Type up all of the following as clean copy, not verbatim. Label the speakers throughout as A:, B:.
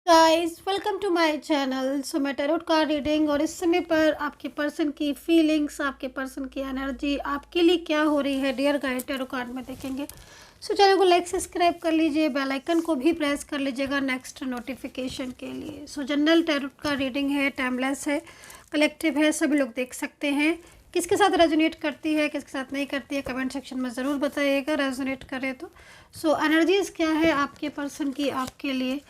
A: Guys welcome to my channel. So मैं tarot card reading और इस समय पर आपके पर्सन की फीलिंग्स, आपके पर्सन की एनर्जी आपके लिए क्या हो रही है डियर गाइड टैरो कार्ड में देखेंगे। सो चैनल को लाइक सब्सक्राइब कर लीजिए, बेल आइकन को भी प्रेस कर लीजिएगा नेक्स्ट नोटिफिकेशन के लिए। सो जनरल टैरोट का रीडिंग है, टाइमलेस है, कलेक्टिव है, सभी लोग देख सकते हैं। किसके साथ रेजोनेट करती है, किसके साथ नहीं करती है, कमेंट सेक्शन में ज़रूर बताइएगा रेजोनेट करे तो। सो एनर्जीज़ क्या है आपके पर्सन की आपके लिए,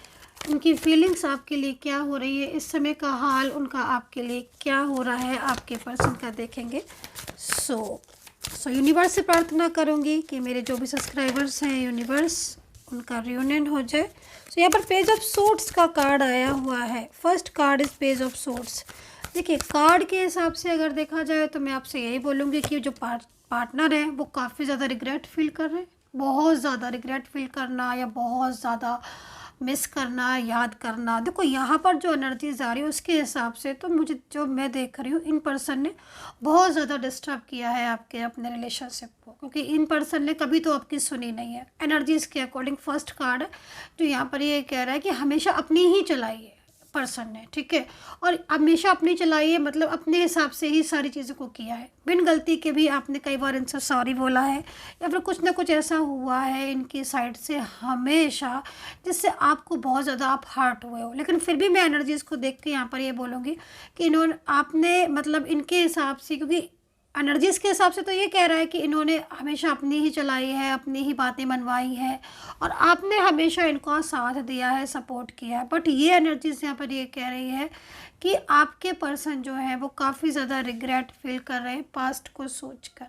A: उनकी फीलिंग्स आपके लिए क्या हो रही है, इस समय का हाल उनका आपके लिए क्या हो रहा है, आपके पर्सन का देखेंगे। सो यूनिवर्स से प्रार्थना करूंगी कि मेरे जो भी सब्सक्राइबर्स हैं यूनिवर्स उनका रियूनियन हो जाए। सो यहाँ पर पेज ऑफ सोर्ट्स का कार्ड आया हुआ है। First card is page of sorts. देखिए कार्ड के हिसाब से अगर देखा जाए तो मैं आपसे यही बोलूँगी कि जो पार्टनर है वो काफ़ी ज़्यादा रिग्रेट फील कर रहे हैं। बहुत ज़्यादा रिग्रेट फील करना या बहुत ज़्यादा मिस करना, याद करना। देखो यहाँ पर जो एनर्जीज आ रही है उसके हिसाब से तो मुझे जो मैं देख रही हूँ इन पर्सन ने बहुत ज़्यादा डिस्टर्ब किया है आपके अपने रिलेशनशिप को, क्योंकि इन पर्सन ने कभी तो आपकी सुनी नहीं है। एनर्जीज के अकॉर्डिंग फर्स्ट कार्ड है जो यहाँ पर ये कह रहा है कि हमेशा अपनी ही चलाइए पर्सन ने, ठीक है, और हमेशा अपनी चलाइए, मतलब अपने हिसाब से ही सारी चीज़ों को किया है, बिन गलती के भी आपने कई बार इनसे सॉरी बोला है या फिर कुछ ना कुछ ऐसा हुआ है इनकी साइड से हमेशा जिससे आपको बहुत ज़्यादा आप हर्ट हुए हो। लेकिन फिर भी मैं एनर्जीज़ को देख के यहाँ पर ये बोलूँगी कि इन्होंने आपने मतलब इनके हिसाब से, क्योंकि एनर्जीज़ के हिसाब से तो ये कह रहा है कि इन्होंने हमेशा अपनी ही चलाई है, अपनी ही बातें मनवाई है और आपने हमेशा इनको साथ दिया है, सपोर्ट किया है। बट ये एनर्जीज़ यहाँ पर ये कह रही है कि आपके पर्सन जो है वो काफ़ी ज़्यादा रिग्रेट फील कर रहे हैं पास्ट को सोचकर।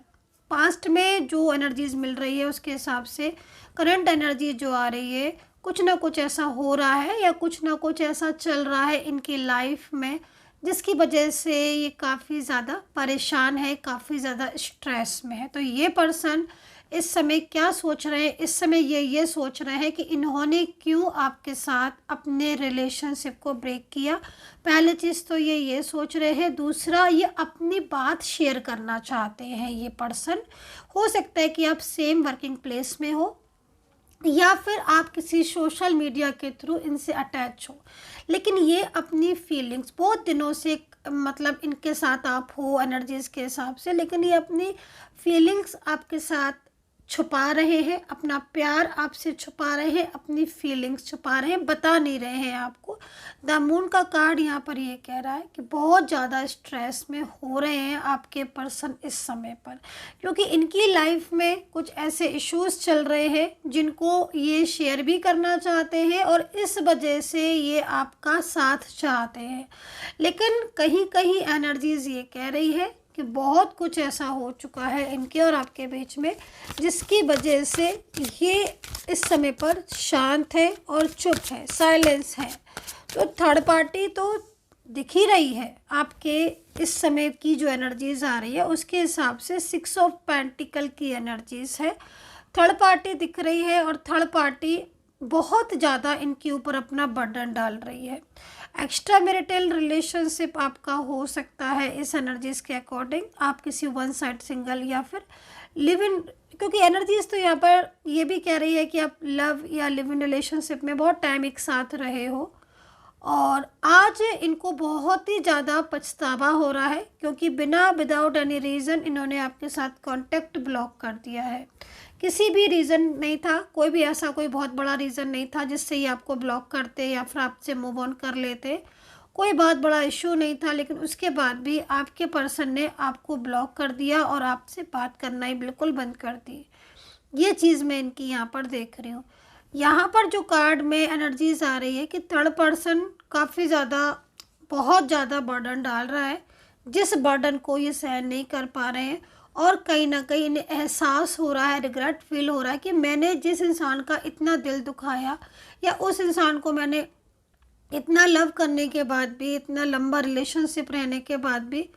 A: पास्ट में जो एनर्जीज़ मिल रही है उसके हिसाब से करंट एनर्जी जो आ रही है, कुछ ना कुछ ऐसा हो रहा है या कुछ ना कुछ ऐसा चल रहा है इनकी लाइफ में जिसकी वजह से ये काफ़ी ज़्यादा परेशान है, काफ़ी ज़्यादा स्ट्रेस में है। तो ये पर्सन इस समय क्या सोच रहे हैं, इस समय ये सोच रहे हैं कि इन्होंने क्यों आपके साथ अपने रिलेशनशिप को ब्रेक किया। पहली चीज़ तो ये सोच रहे हैं। दूसरा, ये अपनी बात शेयर करना चाहते हैं। ये पर्सन हो सकता है कि आप सेम वर्किंग प्लेस में हो या फिर आप किसी सोशल मीडिया के थ्रू इनसे अटैच हो, लेकिन ये अपनी फीलिंग्स बहुत दिनों से, मतलब इनके साथ आप हो एनर्जीज़ के हिसाब से, लेकिन ये अपनी फीलिंग्स आपके साथ छुपा रहे हैं, अपना प्यार आपसे छुपा रहे हैं, अपनी फीलिंग्स छुपा रहे हैं, बता नहीं रहे हैं आपको। द मून का कार्ड यहाँ पर ये कह रहा है कि बहुत ज़्यादा स्ट्रेस में हो रहे हैं आपके पर्सन इस समय पर, क्योंकि इनकी लाइफ में कुछ ऐसे इश्यूज चल रहे हैं जिनको ये शेयर भी करना चाहते हैं और इस वजह से ये आपका साथ चाहते हैं। लेकिन कहीं कहीं एनर्जीज ये कह रही है कि बहुत कुछ ऐसा हो चुका है इनके और आपके बीच में जिसकी वजह से ये इस समय पर शांत है और चुप है, साइलेंस है। तो थर्ड पार्टी तो दिख ही रही है आपके इस समय की जो एनर्जीज आ रही है उसके हिसाब से 6 ऑफ पेंटिकल की एनर्जीज है। थर्ड पार्टी दिख रही है और थर्ड पार्टी बहुत ज़्यादा इनके ऊपर अपना बर्डन डाल रही है। एक्स्ट्रा मैरिटल रिलेशनशिप आपका हो सकता है इस एनर्जीज़ के अकॉर्डिंग। आप किसी वन साइड सिंगल या फिर लिव इन, क्योंकि एनर्जीज़ तो यहाँ पर ये भी कह रही है कि आप लव या लिव इन रिलेशनशिप में बहुत टाइम एक साथ रहे हो और आज इनको बहुत ही ज़्यादा पछतावा हो रहा है, क्योंकि बिना विदाउट एनी रीज़न इन्होंने आपके साथ कांटेक्ट ब्लॉक कर दिया है। किसी भी रीज़न नहीं था, कोई भी ऐसा कोई बहुत बड़ा रीज़न नहीं था जिससे ये आपको ब्लॉक करते या फिर आपसे मूव ऑन कर लेते। कोई बहुत बड़ा इशू नहीं था, लेकिन उसके बाद भी आपके पर्सन ने आपको ब्लॉक कर दिया और आपसे बात करना ही बिल्कुल बंद कर दी। ये चीज़ मैं इनकी यहाँ पर देख रही हूँ। यहाँ पर जो कार्ड में एनर्जीज आ रही है कि थर्ड पर्सन काफ़ी ज़्यादा, बहुत ज़्यादा बर्डन डाल रहा है, जिस बर्डन को ये सहन नहीं कर पा रहे हैं और कहीं ना कहीं इन्हें एहसास हो रहा है, रिग्रेट फील हो रहा है कि मैंने जिस इंसान का इतना दिल दुखाया या उस इंसान को मैंने इतना लव करने के बाद भी, इतना लंबा रिलेशनशिप रहने के बाद भी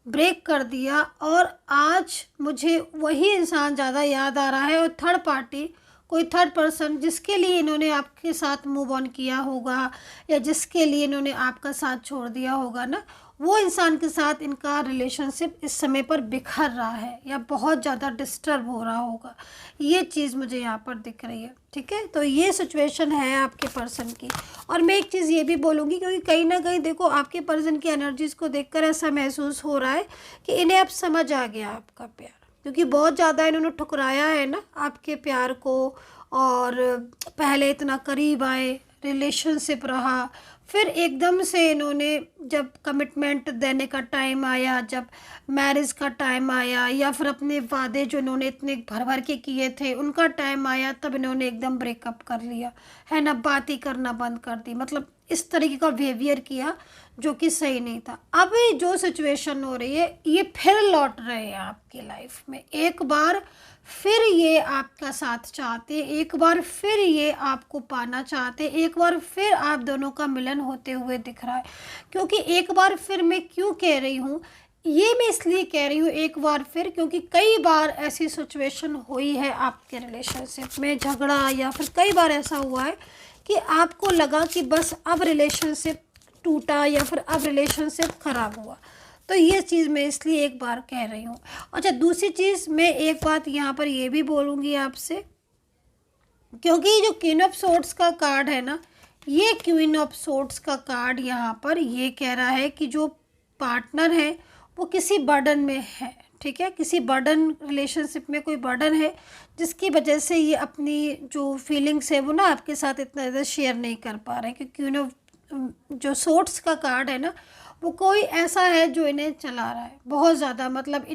A: ब्रेक कर दिया और आज मुझे वही इंसान ज़्यादा याद आ रहा है। और थर्ड पार्टी, कोई थर्ड पर्सन जिसके लिए इन्होंने आपके साथ मूव ऑन किया होगा या जिसके लिए इन्होंने आपका साथ छोड़ दिया होगा ना, वो इंसान के साथ इनका रिलेशनशिप इस समय पर बिखर रहा है या बहुत ज़्यादा डिस्टर्ब हो रहा होगा, ये चीज़ मुझे यहाँ पर दिख रही है। ठीक है, तो ये सिचुएशन है आपके पर्सन की। और मैं एक चीज़ ये भी बोलूँगी, क्योंकि कहीं ना कहीं देखो आपके पर्सन की एनर्जीज़ को देखकर ऐसा महसूस हो रहा है कि इन्हें अब समझ आ गया आपका प्यार, क्योंकि बहुत ज़्यादा इन्होंने ठुकराया है ना आपके प्यार को। और पहले इतना करीब आए, रिलेशनशिप रहा, फिर एकदम से इन्होंने जब कमिटमेंट देने का टाइम आया, जब मैरिज का टाइम आया, या फिर अपने वादे जो इन्होंने इतने भर भर के किए थे उनका टाइम आया, तब इन्होंने एकदम ब्रेकअप कर लिया है ना, बात ही करना बंद कर दी। मतलब इस तरीके का बिहेवियर किया जो कि सही नहीं था। अब ये जो सिचुएशन हो रही है, ये फिर लौट रहे हैं आपकी लाइफ में, एक बार फिर ये आपका साथ चाहते, एक बार फिर ये आपको पाना चाहते, एक बार फिर आप दोनों का मिलन होते हुए दिख रहा है। क्योंकि एक बार फिर मैं क्यों कह रही हूँ, ये मैं इसलिए कह रही हूँ एक बार फिर, क्योंकि कई बार ऐसी सिचुएशन हुई है आपके रिलेशनशिप में, झगड़ा, या फिर कई बार ऐसा हुआ है कि आपको लगा कि बस अब रिलेशनशिप टूटा या फिर अब रिलेशनशिप ख़राब हुआ। तो ये चीज़ मैं इसलिए एक बार कह रही हूँ। अच्छा, दूसरी चीज़ मैं एक बात यहाँ पर ये भी बोलूँगी आपसे, क्योंकि जो क्वीन ऑफ सोर्ड्स का कार्ड है ना, ये क्वीन ऑफ सोर्ड्स का कार्ड यहाँ पर ये कह रहा है कि जो पार्टनर है वो किसी बर्डन में है। ठीक है, किसी बर्डन, रिलेशनशिप में कोई बर्डन है जिसकी वजह से ये अपनी जो फीलिंग्स है वो ना आपके साथ इतना ज़्यादा शेयर नहीं कर पा रहे हैं। क्योंकि क्वीन ऑफ जो सोर्ड्स का कार्ड है ना, वो कोई ऐसा है जो इन्हें चला रहा है बहुत ज़्यादा, मतलब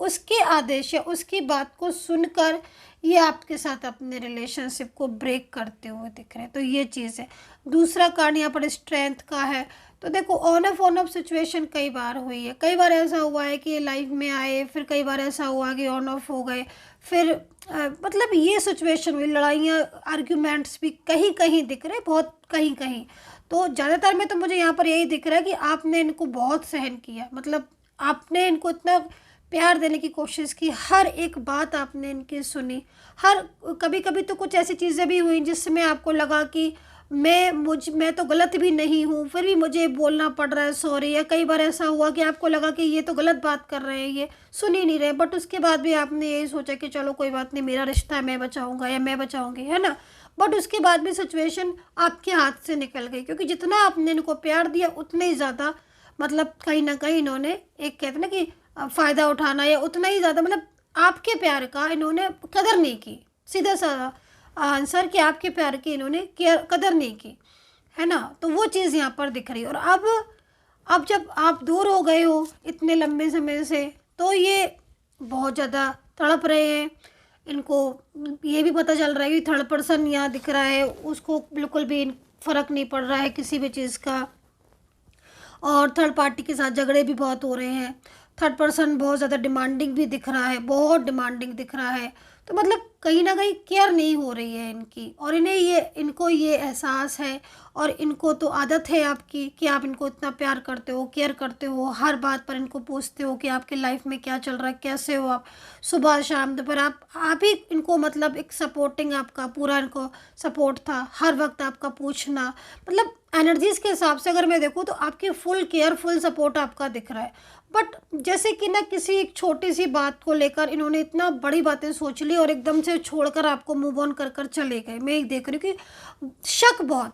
A: उसके आदेश या उसकी बात को सुनकर ये आपके साथ अपने रिलेशनशिप को ब्रेक करते हुए दिख रहे हैं। तो ये चीज़ है। दूसरा कार्ड यहाँ पर स्ट्रेंथ का है। तो देखो ऑन ऑफ सिचुएशन कई बार हुई है, कई बार ऐसा हुआ है कि ये लाइफ में आए, फिर कई बार ऐसा हुआ कि ऑन ऑफ हो गए, फिर मतलब ये सिचुएशन हुई, लड़ाइयाँ, आर्ग्यूमेंट्स भी कहीं कहीं दिख रहे, बहुत कहीं कहीं। तो ज़्यादातर में तो मुझे यहाँ पर यही दिख रहा है कि आपने इनको बहुत सहन किया, मतलब आपने इनको इतना प्यार देने की कोशिश की, हर एक बात आपने इनकी सुनी, कभी कभी तो कुछ ऐसी चीज़ें भी हुई जिसमें आपको लगा कि मैं तो गलत भी नहीं हूँ, फिर भी मुझे बोलना पड़ रहा है सॉरी। या कई बार ऐसा हुआ कि आपको लगा कि ये तो गलत बात कर रहे हैं, ये सुन ही नहीं रहे, बट उसके बाद भी आपने यही सोचा कि चलो कोई बात नहीं, मेरा रिश्ता है, मैं बचाऊंगा या मैं बचाऊंगी, है ना। बट उसके बाद भी सिचुएशन आपके हाथ से निकल गई, क्योंकि जितना आपने इनको प्यार दिया उतने ही ज़्यादा, मतलब कहीं ना कहीं इन्होंने एक कहते ना कि फ़ायदा उठाना, या उतना ही ज़्यादा मतलब आपके प्यार का इन्होंने कदर नहीं की। सीधा सा आंसर कि आपके प्यार की इन्होंने कदर नहीं की, है ना। तो वो चीज़ यहाँ पर दिख रही है। और अब जब आप दूर हो गए हो इतने लंबे समय से, तो ये बहुत ज़्यादा तड़प रहे हैं। इनको ये भी पता चल रहा है कि थर्ड पर्सन यहाँ दिख रहा है, उसको बिल्कुल भी फ़र्क नहीं पड़ रहा है किसी भी चीज़ का, और थर्ड पार्टी के साथ झगड़े भी बहुत हो रहे हैं। थर्ड पर्सन बहुत ज़्यादा डिमांडिंग भी दिख रहा है, बहुत डिमांडिंग दिख रहा है। तो मतलब कहीं ना कहीं केयर नहीं हो रही है इनकी, और इनको ये एहसास है, और इनको तो आदत है आपकी कि आप इनको इतना प्यार करते हो, केयर करते हो, हर बात पर इनको पूछते हो कि आपके लाइफ में क्या चल रहा है, कैसे हो आप, सुबह शाम दोपहर आप ही इनको, मतलब एक सपोर्टिंग, आपका पूरा इनको सपोर्ट था, हर वक्त आपका पूछना। मतलब एनर्जीज़ के हिसाब से अगर मैं देखूँ तो आपकी फुल केयर, फुल सपोर्ट आपका दिख रहा है। बट जैसे कि ना किसी एक छोटी सी बात को लेकर इन्होंने इतना बड़ी बातें सोच ली और एकदम से छोड़कर आपको मूव ऑन कर चले गए। मैं एक देख रही हूँ कि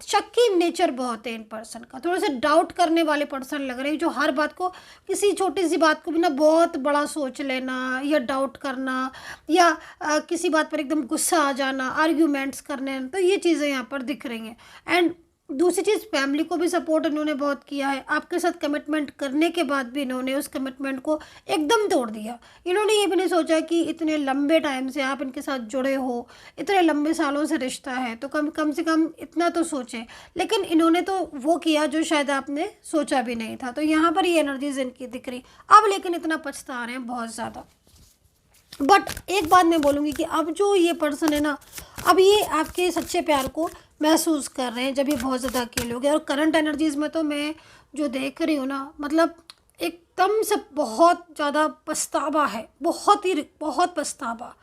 A: शक्की नेचर बहुत है इन पर्सन का, थोड़े से डाउट करने वाले पर्सन लग रहे हैं, जो हर बात को, किसी छोटी सी बात को भी ना बहुत बड़ा सोच लेना, या डाउट करना, या किसी बात पर एकदम गुस्सा आ जाना, आर्ग्यूमेंट्स करने। तो ये चीज़ें यहाँ पर दिख रही हैं। एंड दूसरी चीज़, फैमिली को भी सपोर्ट इन्होंने बहुत किया है। आपके साथ कमिटमेंट करने के बाद भी इन्होंने उस कमिटमेंट को एकदम तोड़ दिया। इन्होंने ये भी नहीं सोचा कि इतने लंबे टाइम से आप इनके साथ जुड़े हो, इतने लंबे सालों से रिश्ता है, तो कम से कम इतना तो सोचें। लेकिन इन्होंने तो वो किया जो शायद आपने सोचा भी नहीं था। तो यहाँ पर ये एनर्जीज इनकी दिख रही अब, लेकिन इतना पछता रहे हैं बहुत ज़्यादा। बट एक बात मैं बोलूँगी कि अब जो ये पर्सन है ना, अब ये आपके सच्चे प्यार को महसूस कर रहे हैं जब ये बहुत ज़्यादा अकेले हो गए। और करंट एनर्जीज़ में तो मैं जो देख रही हूँ ना, मतलब एकदम से बहुत ज़्यादा पछतावा है, बहुत पछतावा।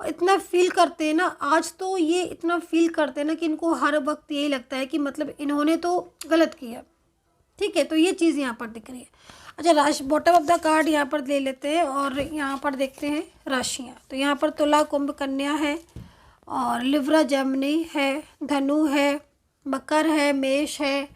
A: और इतना फील करते हैं ना, आज तो ये इतना फील करते हैं ना कि इनको हर वक्त यही लगता है कि मतलब इन्होंने तो गलत किया, ठीक है, तो ये चीज़ यहाँ पर दिख रही है। अच्छा, राशि बॉटम ऑफ द कार्ड यहाँ पर ले लेते हैं और यहाँ पर देखते हैं राशियाँ। तो यहाँ पर तुला, कुंभ, कन्या है और लिब्रा, जेमिनी है, धनु है, मकर है, मेष है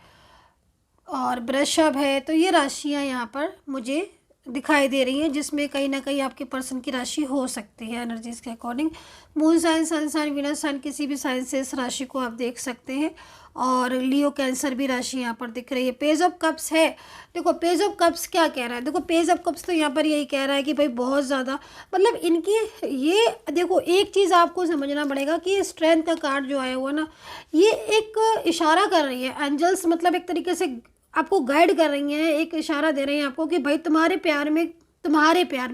A: और वृषभ है। तो ये राशियाँ यहाँ पर मुझे दिखाई दे रही हैं, जिसमें कहीं ना कहीं आपके पर्सन की राशि हो सकती है एनर्जीज के according. Moon sign, sun sign, Venus sign, किसी भी साइन से इस राशि को आप देख सकते हैं। और लियो, कैंसर भी राशि यहाँ पर दिख रही है। पेज ऑफ कप्स है। देखो पेज ऑफ कप्स क्या कह रहा है, देखो पेज ऑफ कप्स तो यहाँ पर यही कह रहा है कि भाई बहुत ज़्यादा मतलब इनकी ये, देखो एक चीज़ आपको समझना पड़ेगा कि स्ट्रेंथ का कार्ड जो आया हुआ ना, ये एक इशारा कर रही है। एंजल्स मतलब एक तरीके से आपको गाइड कर रही हैं, एक इशारा दे रही हैं आपको कि भाई तुम्हारे प्यार में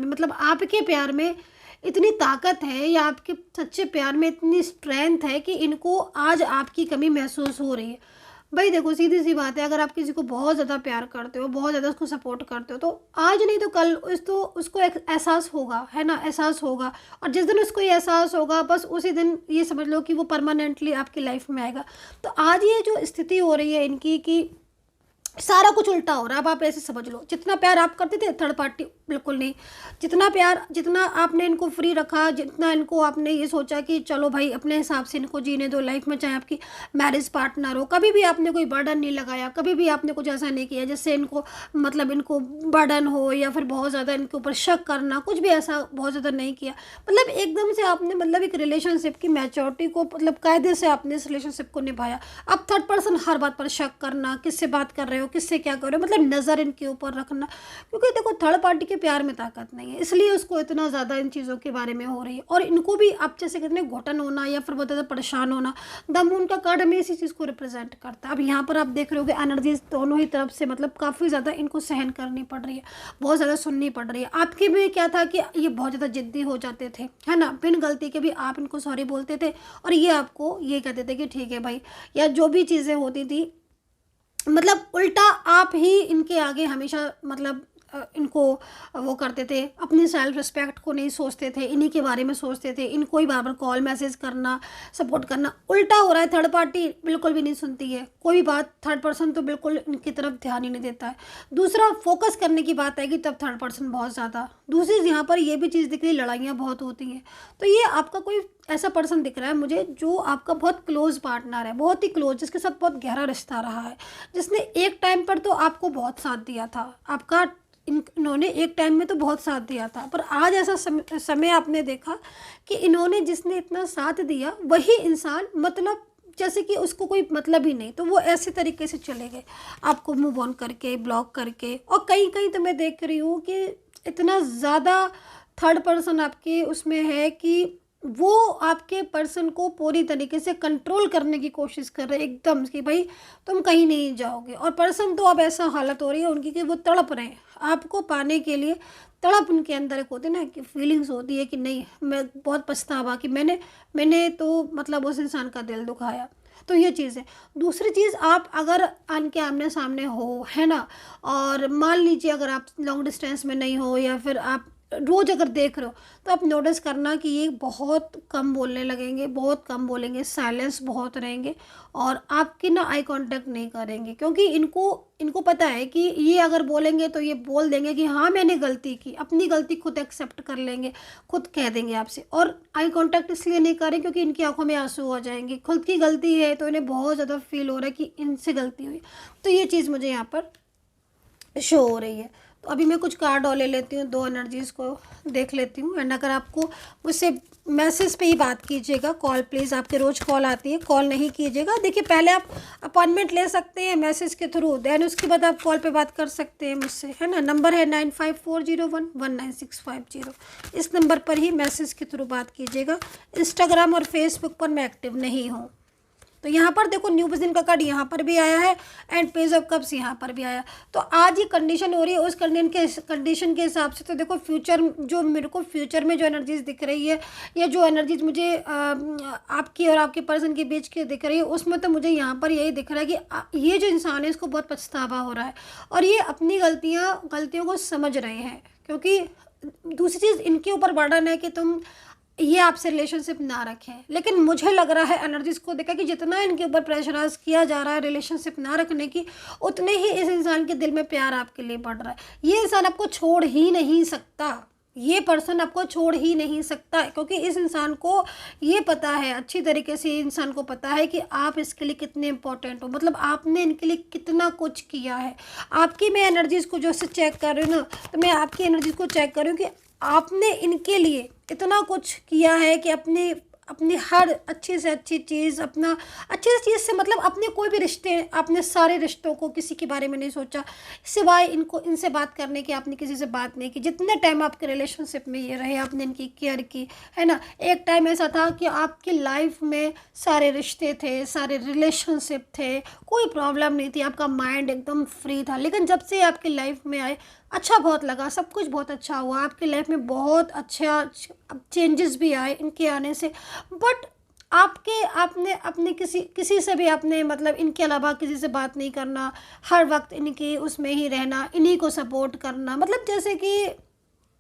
A: मतलब आपके प्यार में इतनी ताकत है या आपके सच्चे प्यार में इतनी स्ट्रेंथ है कि इनको आज आपकी कमी महसूस हो रही है। भाई देखो सीधी सी बात है, अगर आप किसी को बहुत ज़्यादा प्यार करते हो, बहुत ज़्यादा उसको सपोर्ट करते हो, तो आज नहीं तो कल उसको एक एहसास होगा, है ना, एहसास होगा। और जिस दिन उसको ये एहसास होगा बस उसी दिन ये समझ लो कि वो परमानेंटली आपकी लाइफ में आएगा। तो आज ये जो स्थिति हो रही है इनकी कि सारा कुछ उल्टा हो रहा है। अब आप ऐसे समझ लो, जितना प्यार आप करते थे थर्ड पार्टी बिल्कुल नहीं, जितना आपने इनको फ्री रखा, जितना इनको आपने ये सोचा कि चलो भाई अपने हिसाब से इनको जीने दो लाइफ में, चाहे आपकी मैरिज पार्टनर हो, कभी भी आपने कोई बर्डन नहीं लगाया, कभी भी आपने कुछ ऐसा नहीं किया जिससे इनको मतलब इनको बर्डन हो या फिर बहुत ज़्यादा इनके ऊपर शक करना, कुछ भी ऐसा बहुत ज़्यादा नहीं किया। मतलब एकदम से आपने मतलब एक रिलेशनशिप की मैच्योरिटी को मतलब कायदे से आपने इस रिलेशनशिप को निभाया। अब थर्ड पर्सन हर बात पर शक करना, किससे बात कर रहे हो, किससे क्या कर रहे हो, मतलब नज़र इनके ऊपर रखना, क्योंकि देखो थर्ड पार्टी के प्यार में ताकत नहीं है, इसलिए उसको इतना ज़्यादा इन चीज़ों के बारे में हो रही है। और इनको भी आप जैसे कहते हैं घुटन होना या फिर बहुत ज़्यादा परेशान होना, द मून का कार्ड हमें इसी चीज़ को रिप्रेजेंट करता है। अब यहाँ पर आप देख रहे हो कि एनर्जीज दोनों ही तरफ से मतलब काफ़ी ज़्यादा इनको सहन करनी पड़ रही है, बहुत ज़्यादा सुननी पड़ रही है। आपके में क्या था कि ये बहुत ज़्यादा जिद्दी हो जाते थे, है ना, बिन गलती के भी आप इनको सॉरी बोलते थे और ये आपको ये कहते थे कि ठीक है भाई, या जो भी चीज़ें होती थी मतलब उल्टा आप ही इनके आगे हमेशा मतलब इनको वो करते थे, अपनी सेल्फ रिस्पेक्ट को नहीं सोचते थे, इन्हीं के बारे में सोचते थे, इनको ही बार बार कॉल मैसेज करना, सपोर्ट करना। उल्टा हो रहा है, थर्ड पार्टी बिल्कुल भी नहीं सुनती है कोई बात, थर्ड पर्सन तो बिल्कुल इनकी तरफ ध्यान ही नहीं देता है। दूसरा फोकस करने की बात है कि तब थर्ड पर्सन बहुत ज़्यादा। दूसरी यहाँ पर ये भी चीज़ दिख रही है, लड़ाइयाँ बहुत होती हैं। तो ये आपका कोई ऐसा पर्सन दिख रहा है मुझे जो आपका बहुत क्लोज पार्टनर है, बहुत ही क्लोज, जिसके साथ बहुत गहरा रिश्ता रहा है, जिसने एक टाइम पर तो आपको बहुत साथ दिया था, आपका इन्होंने एक टाइम में तो बहुत साथ दिया था, पर आज ऐसा समय आपने देखा कि इन्होंने जिसने इतना साथ दिया वही इंसान मतलब जैसे कि उसको कोई मतलब ही नहीं, तो वो ऐसे तरीके से चले गए आपको मूव ऑन करके, ब्लॉक करके। और कहीं कहीं तो मैं देख रही हूँ कि इतना ज़्यादा थर्ड पर्सन आपके उसमें है कि वो आपके पर्सन को पूरी तरीके से कंट्रोल करने की कोशिश कर रहे हैं एकदम कि भाई तुम कहीं नहीं जाओगे। और पर्सन तो अब ऐसा हालत हो रही है उनकी कि वो तड़प रहे हैं आपको पाने के लिए, तड़प उनके अंदर एक होती है ना कि फीलिंग्स होती है कि नहीं, मैं बहुत पछतावा कि मैंने तो मतलब उस इंसान का दिल दुखाया। तो ये चीज़ है। दूसरी चीज़, आप अगर आनके आमने सामने हो, है ना, और मान लीजिए अगर आप लॉन्ग डिस्टेंस में नहीं हो या फिर आप रोज़ अगर देख रहे हो, तो आप नोटिस करना कि ये बहुत कम बोलने लगेंगे, बहुत कम बोलेंगे, साइलेंस बहुत रहेंगे और आपकी ना आई कांटेक्ट नहीं करेंगे, क्योंकि इनको पता है कि ये अगर बोलेंगे तो ये बोल देंगे कि हाँ मैंने गलती की, अपनी गलती खुद एक्सेप्ट कर लेंगे, खुद कह देंगे आपसे। और आई कांटेक्ट इसलिए नहीं करें क्योंकि इनकी आंखों में आंसू आ जाएंगे, खुद की गलती है तो इन्हें बहुत ज़्यादा फील हो रहा है कि इनसे गलती हुई। तो ये चीज़ मुझे यहाँ पर शो हो रही है। तो अभी मैं कुछ कार्ड और ले लेती हूँ, दो एनर्जीज़ को देख लेती हूँ। एंड अगर आपको मुझसे मैसेज पे ही बात कीजिएगा, कॉल प्लीज़, आपके रोज़ कॉल आती है, कॉल नहीं कीजिएगा। देखिए पहले आप अपॉइंटमेंट ले सकते हैं मैसेज के थ्रू, देन उसके बाद आप कॉल पे बात कर सकते हैं मुझसे, है ना। नंबर है 9540119650। इस नंबर पर ही मैसेज के थ्रू बात कीजिएगा। इंस्टाग्राम और फेसबुक पर मैं एक्टिव नहीं हूँ। तो यहाँ पर देखो न्यू बिगिनिंग का कार्ड यहाँ पर भी आया है एंड पेज ऑफ कप्स यहाँ पर भी आया। तो आज ये कंडीशन हो रही है, उस कंडीशन के हिसाब से तो देखो फ्यूचर, जो मेरे को फ्यूचर में जो एनर्जीज दिख रही है या जो एनर्जीज मुझे आपकी और आपके पर्सन के बीच की दिख रही है, उसमें तो मुझे यहाँ पर यही दिख रहा है कि ये जो इंसान है इसको बहुत पछतावा हो रहा है और ये अपनी गलतियों को समझ रहे हैं। क्योंकि दूसरी चीज़ इनके ऊपर बर्डन है कि तुम ये आपसे रिलेशनशिप ना रखें। लेकिन मुझे लग रहा है एनर्जीज़ को देखा कि जितना इनके ऊपर प्रेशराइज किया जा रहा है रिलेशनशिप ना रखने की, उतने ही इस इंसान के दिल में प्यार आपके लिए बढ़ रहा है। ये इंसान आपको छोड़ ही नहीं सकता, ये पर्सन आपको छोड़ ही नहीं सकता, क्योंकि इस इंसान को ये पता है, अच्छी तरीके से इंसान को पता है कि आप इसके लिए कितने इंपॉर्टेंट हो, मतलब आपने इनके लिए कितना कुछ किया है। आपकी मैं एनर्जीज़ को जो से चेक कर रही हूँ ना, तो मैं आपकी एनर्जीज़ को चेक कर रही हूँ कि आपने इनके लिए इतना कुछ किया है कि अपने अपनी हर अच्छी से अच्छी चीज़, अपना अच्छी से चीज़ से मतलब अपने कोई भी रिश्ते, आपने सारे रिश्तों को किसी के बारे में नहीं सोचा, सिवाय इनसे बात करने की आपने किसी से बात नहीं की। जितने टाइम आपके रिलेशनशिप में ये रहे आपने इनकी केयर की, है ना। एक टाइम ऐसा था कि आपकी लाइफ में सारे रिश्ते थे, सारे रिलेशनशिप थे, कोई प्रॉब्लम नहीं थी, आपका माइंड एकदम फ्री था। लेकिन जब से आपकी लाइफ में आए, अच्छा बहुत लगा, सब कुछ बहुत अच्छा हुआ, आपकी लाइफ में बहुत अच्छा चेंजेस भी आए इनके आने से। बट आपने अपने किसी से भी आपने मतलब इनके अलावा किसी से बात नहीं करना, हर वक्त इनकी उसमें ही रहना, इन्हीं को सपोर्ट करना, मतलब जैसे कि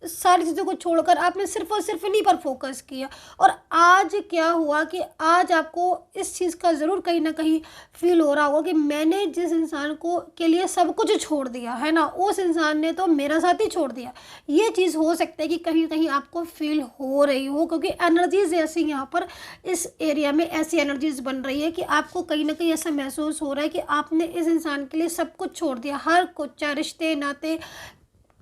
A: सारी चीज़ों को छोड़कर आपने सिर्फ और सिर्फ इन्हीं पर फोकस किया। और आज क्या हुआ कि आज आपको इस चीज़ का ज़रूर कहीं ना कहीं फील हो रहा होगा कि मैंने जिस इंसान को के लिए सब कुछ छोड़ दिया है ना, उस इंसान ने तो मेरा साथ ही छोड़ दिया। ये चीज़ हो सकता है कि कहीं ना कहीं आपको फील हो रही हो, क्योंकि एनर्जीज ऐसी यहाँ पर इस एरिया में ऐसी एनर्जीज बन रही है कि आपको कहीं ना कहीं ऐसा महसूस हो रहा है कि आपने इस इंसान के लिए सब कुछ छोड़ दिया, हर कुछ, चाहे रिश्ते नाते,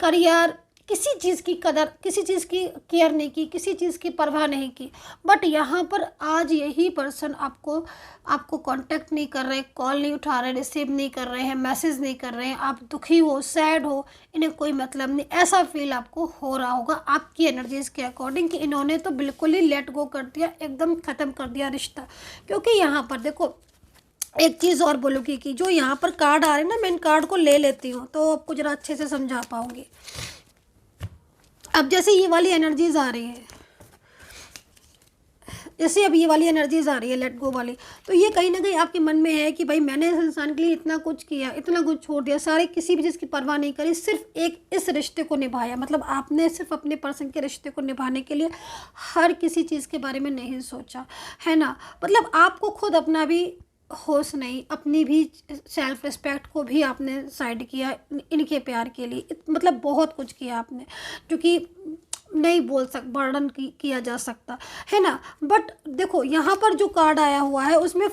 A: करियर, किसी चीज़ की कदर, किसी चीज़ की केयर नहीं की, किसी चीज़ की परवाह नहीं की। बट यहाँ पर आज यही पर्सन आपको कांटेक्ट नहीं कर रहे, कॉल नहीं उठा रहे, रिसीव नहीं कर रहे हैं, मैसेज नहीं कर रहे हैं, आप दुखी हो, सैड हो, इन्हें कोई मतलब नहीं, ऐसा फील आपको हो रहा होगा आपकी एनर्जीज़ के अकॉर्डिंग कि इन्होंने तो बिल्कुल ही लेट गो कर दिया, एकदम ख़त्म कर दिया रिश्ता। क्योंकि यहाँ पर देखो, एक चीज़ और बोलूँगी कि जो यहाँ पर कार्ड आ रहे हैं ना, मैं इन कार्ड को ले लेती हूँ तो आपको ज़रा अच्छे से समझा पाऊँगी। अब जैसे ये वाली एनर्जीज आ रही है, जैसे अब ये वाली एनर्जीज आ रही है लेट गो वाली, तो ये कहीं ना कहीं आपके मन में है कि भाई मैंने इस इंसान के लिए इतना कुछ किया, इतना कुछ छोड़ दिया, सारे किसी भी चीज़ की परवाह नहीं करी, सिर्फ एक इस रिश्ते को निभाया। मतलब आपने सिर्फ अपने पर्सन के रिश्ते को निभाने के लिए हर किसी चीज़ के बारे में नहीं सोचा, है ना। मतलब आपको खुद अपना भी होश नहीं, अपनी भी सेल्फ रिस्पेक्ट को भी आपने साइड किया इनके प्यार के लिए, मतलब बहुत कुछ किया आपने, जो कि नहीं वर्णन किया जा सकता, है ना। बट देखो यहाँ पर जो कार्ड आया हुआ है उसमें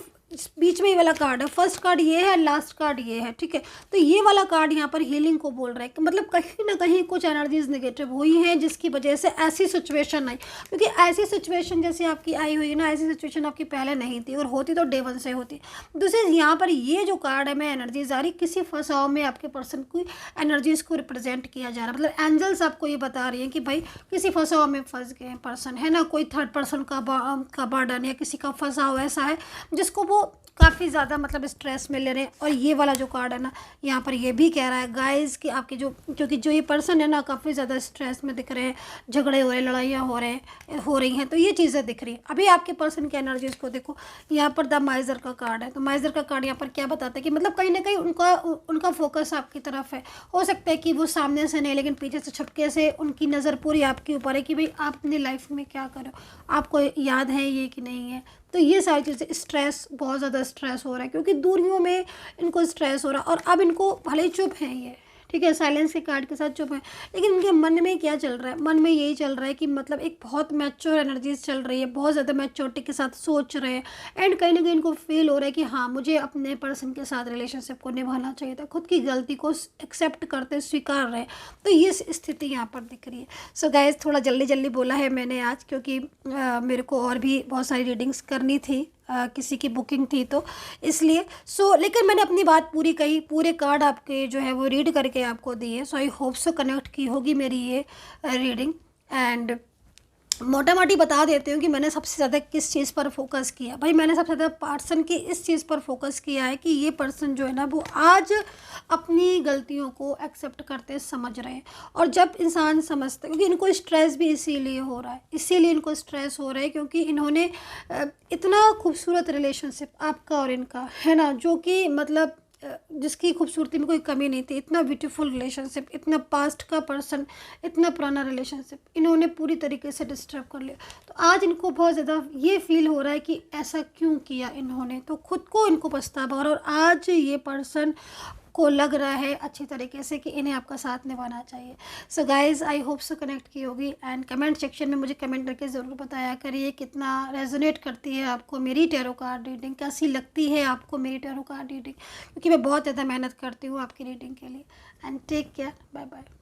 A: बीच में ये वाला कार्ड है, फर्स्ट कार्ड ये है, लास्ट कार्ड ये है, ठीक है। तो ये वाला कार्ड यहाँ पर हीलिंग को बोल रहा है कि मतलब कहीं ना कहीं कुछ एनर्जीज नेगेटिव हुई हैं जिसकी वजह से ऐसी सिचुएशन आई। क्योंकि ऐसी सिचुएशन जैसे आपकी आई हुई है ना, ऐसी सिचुएशन आपकी पहले नहीं थी, और होती तो डे वन से होती। दूसरी यहाँ पर ये जो कार्ड है, मैं एनर्जीज आ रही, किसी फंसाव में आपके पर्सन की एनर्जीज को रिप्रेजेंट किया जा रहा है। मतलब एंजल्स आपको ये बता रही है कि भाई किसी फंसाव में फंस गए हैं पर्सन, है ना। कोई थर्ड पर्सन का बर्डन या किसी का फंसाव ऐसा है जिसको वो काफ़ी ज़्यादा मतलब स्ट्रेस में ले रहे हैं। और ये वाला जो कार्ड है ना, यहाँ पर ये भी कह रहा है गाइस कि आपके जो, क्योंकि जो ये पर्सन है ना काफ़ी ज़्यादा स्ट्रेस में दिख रहे हैं, झगड़े हो रहे हैं, लड़ाइयाँ हो रही हैं, तो ये चीज़ें दिख रही हैं। अभी आपके पर्सन की एनर्जीज को देखो, यहाँ पर द माइजर का कार्ड है। तो माइजर का कार्ड यहाँ पर क्या बताता है कि मतलब कहीं ना कहीं उनका फोकस आपकी तरफ है। हो सकता है कि वो सामने से नहीं, लेकिन पीछे से छुपके से उनकी नज़र पूरी आपके ऊपर है कि भाई आप अपनी लाइफ में क्या करो, आपको याद है ये कि नहीं है। तो ये सारी चीज़ें, स्ट्रेस, बहुत ज़्यादा स्ट्रेस हो रहा है, क्योंकि दूरियों में इनको स्ट्रेस हो रहा है। और अब इनको भले ही चुप हैं ये, ठीक है, साइलेंस के कार्ड के साथ चुप है, लेकिन इनके मन में क्या चल रहा है, मन में यही चल रहा है कि मतलब एक बहुत मैच्योर एनर्जीज चल रही है, बहुत ज़्यादा मैच्योरिटी के साथ सोच रहे हैं। एंड कहीं ना कहीं इनको फील हो रहा है कि हाँ, मुझे अपने पर्सन के साथ रिलेशनशिप को निभाना चाहिए था, खुद की गलती को एक्सेप्ट करते, स्वीकार रहे। तो ये स्थिति यहाँ पर दिख रही है। सो गाइज, थोड़ा जल्दी जल्दी बोला है मैंने आज, क्योंकि मेरे को और भी बहुत सारी रीडिंग्स करनी थी, किसी की बुकिंग थी, तो इसलिए लेकिन मैंने अपनी बात पूरी कही, पूरे कार्ड आपके जो है वो रीड करके आपको दिए। सो आई होप सो कनेक्ट की होगी मेरी ये रीडिंग। एंड मोटा मोटी बता देती हूँ कि मैंने सबसे ज़्यादा किस चीज़ पर फोकस किया। भाई मैंने सबसे ज़्यादा पर्सन की इस चीज़ पर फोकस किया है कि ये पर्सन जो है ना वो आज अपनी गलतियों को एक्सेप्ट करते समझ रहे हैं। और जब इंसान समझता है, क्योंकि इनको स्ट्रेस भी इसीलिए हो रहा है, इसीलिए इनको स्ट्रेस हो रहा है क्योंकि इन्होंने इतना खूबसूरत रिलेशनशिप आपका और इनका, है ना, जो कि मतलब जिसकी खूबसूरती में कोई कमी नहीं थी, इतना ब्यूटीफुल रिलेशनशिप, इतना पास्ट का पर्सन, इतना पुराना रिलेशनशिप इन्होंने पूरी तरीके से डिस्टर्ब कर लिया। तो आज इनको बहुत ज़्यादा ये फील हो रहा है कि ऐसा क्यों किया इन्होंने, तो खुद को इनको पछतावा हो रहा है। और आज ये पर्सन को लग रहा है अच्छी तरीके से कि इन्हें आपका साथ निभाना चाहिए। So guys, I hope so connect की होगी, एंड कमेंट सेक्शन में मुझे कमेंट करके ज़रूर बताया करिए कितना रेजोनेट करती है आपको मेरी टैरो कार्ड रीडिंग, कैसी लगती है आपको मेरी टैरो कार्ड रीडिंग, क्योंकि मैं बहुत ज़्यादा मेहनत करती हूँ आपकी रीडिंग के लिए। And take care, bye bye.